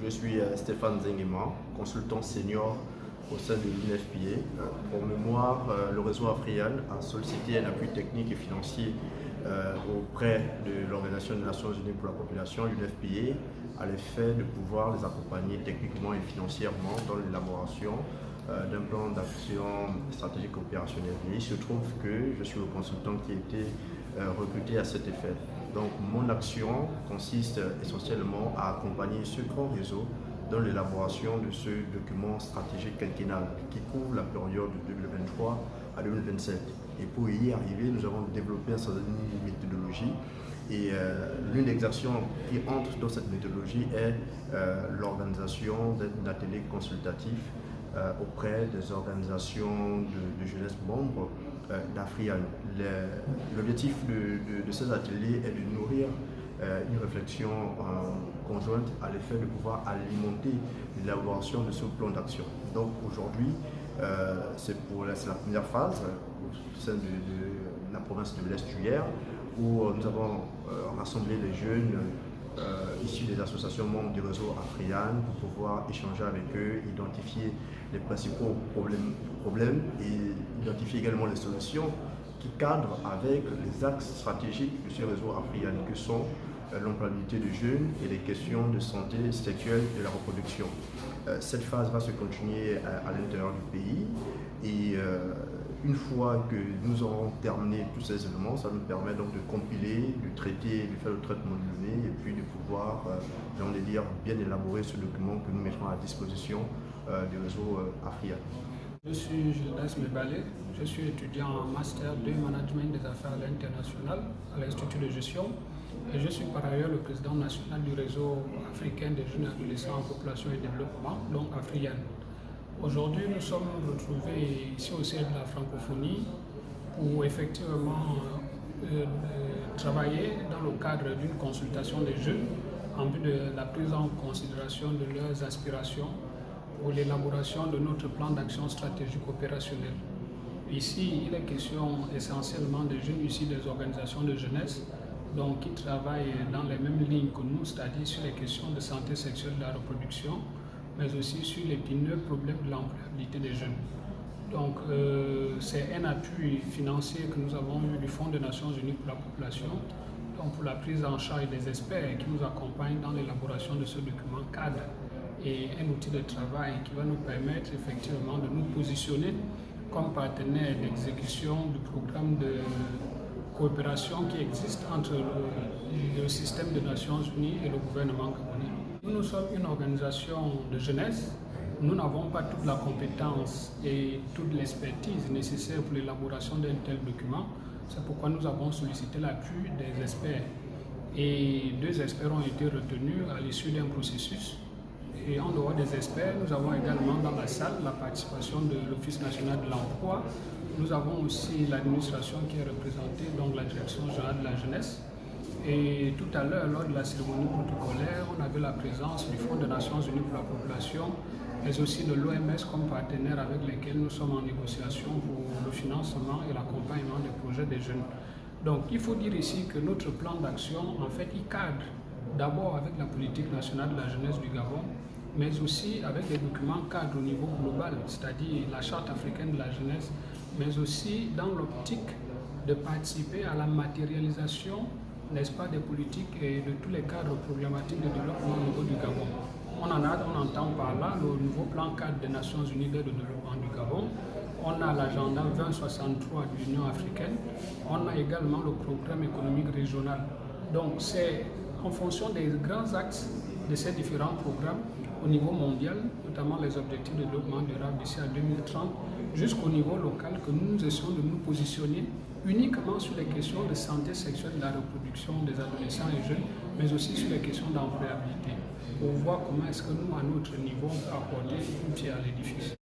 Je suis Stéphane Zenguema, consultant senior au sein de l'UNFPA. Pour mémoire, le réseau Afrian a sollicité un appui technique et financier auprès de l'Organisation des Nations Unies pour la Population, l'UNFPA, à l'effet de pouvoir les accompagner techniquement et financièrement dans l'élaboration d'un plan d'action stratégique opérationnel. Et il se trouve que je suis le consultant qui a été recruté à cet effet. Donc mon action consiste essentiellement à accompagner ce grand réseau dans l'élaboration de ce document stratégique quinquennal qui couvre la période de 2023 à 2027. Et pour y arriver, nous avons développé un certain nombre de méthodologies. Et l'une des actions qui entre dans cette méthodologie est l'organisation d'un atelier consultatif auprès des organisations de jeunesse membres d'Afrian. L'objectif de ces ateliers est de nourrir une réflexion conjointe à l'effet de pouvoir alimenter l'élaboration de ce plan d'action. Donc aujourd'hui, c'est la première phase au sein de la province de l'Est-Tuaire où nous avons rassemblé les jeunes issus des associations membres du réseau Afrian pour pouvoir échanger avec eux, identifier les principaux problèmes et identifier également les solutions qui cadrent avec les axes stratégiques de ce réseau Afrian que sont l'employabilité des jeunes et les questions de santé sexuelle et de la reproduction. Cette phase va se continuer à l'intérieur du pays et une fois que nous aurons terminé tous ces éléments, ça nous permet donc de compiler, de traiter, de faire le traitement de données et puis de pouvoir, bien élaborer ce document que nous mettrons à la disposition du réseau Afrian. Je suis Gildas Mebalé, je suis étudiant en Master 2 Management des Affaires internationales à l'Institut de gestion et je suis par ailleurs le président national du réseau africain des jeunes adolescents en population et développement, donc Afrian. Aujourd'hui, nous sommes retrouvés ici au siège de la francophonie pour effectivement travailler dans le cadre d'une consultation des jeunes en vue de la prise en considération de leurs aspirations pour l'élaboration de notre plan d'action stratégique opérationnel. Ici, il est question essentiellement des jeunes issus des organisations de jeunesse donc, qui travaillent dans les mêmes lignes que nous, c'est-à-dire sur les questions de santé sexuelle et de la reproduction, mais aussi sur l'épineux problème de l'employabilité des jeunes. Donc, c'est un appui financier que nous avons eu du Fonds des Nations Unies pour la Population, donc pour la prise en charge des experts qui nous accompagnent dans l'élaboration de ce document cadre et un outil de travail qui va nous permettre effectivement de nous positionner comme partenaire d'exécution du programme de coopération qui existe entre le système des Nations Unies et le gouvernement gabonais. Nous sommes une organisation de jeunesse. Nous n'avons pas toute la compétence et toute l'expertise nécessaire pour l'élaboration d'un tel document. C'est pourquoi nous avons sollicité l'appui des experts. Et 2 experts ont été retenus à l'issue d'un processus. Et en dehors des experts, nous avons également dans la salle la participation de l'Office national de l'emploi. Nous avons aussi l'administration qui est représentée, donc la Direction générale de la jeunesse. Et tout à l'heure, lors de la cérémonie protocolaire, on avait la présence du Fonds des Nations Unies pour la Population, mais aussi de l'OMS comme partenaire avec lesquels nous sommes en négociation pour le financement et l'accompagnement des projets des jeunes. Donc il faut dire ici que notre plan d'action, en fait, il cadre d'abord avec la politique nationale de la jeunesse du Gabon, mais aussi avec des documents cadres au niveau global, c'est-à-dire la Charte africaine de la jeunesse, mais aussi dans l'optique de participer à la matérialisation, n'est-ce pas, des politiques et de tous les cadres problématiques de développement au niveau du Gabon. On entend par là le nouveau plan cadre des Nations Unies d'aide au développement du Gabon. On a l'agenda 2063 de l'Union africaine. On a également le programme économique régional. Donc c'est en fonction des grands axes de ces différents programmes au niveau mondial, notamment les objectifs de développement durable d'ici à 2030, jusqu'au niveau local que nous essayons de nous positionner uniquement sur les questions de santé sexuelle et de la reproduction des adolescents et jeunes, mais aussi sur les questions d'employabilité, pour voir comment est-ce que nous, à notre niveau, on peut apporter une pierre à l'édifice.